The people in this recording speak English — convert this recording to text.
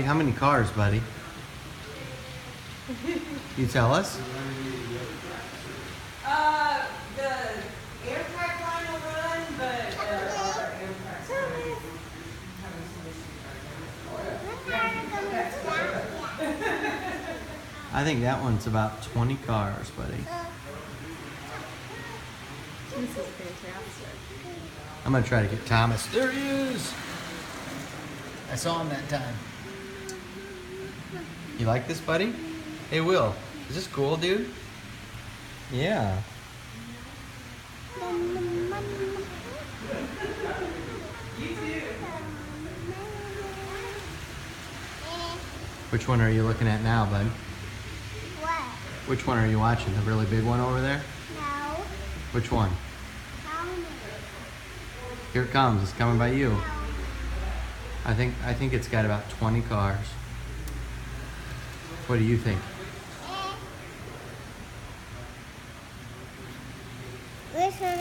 how many cars, buddy? You tell us? The Amtrak line will run, but our Amtrak having some issues. I think that one's about 20 cars, buddy. This is fantastic. I'm gonna try to get Thomas. There he is! I saw him that time. You like this, buddy? Hey, Will. Is this cool, dude? Yeah. Which one are you looking at now, bud? What? Which one are you watching? The really big one over there? No. Which one? Tell me. Here it comes. It's coming by you. I think it's got about 20 cars. What do you think? Which one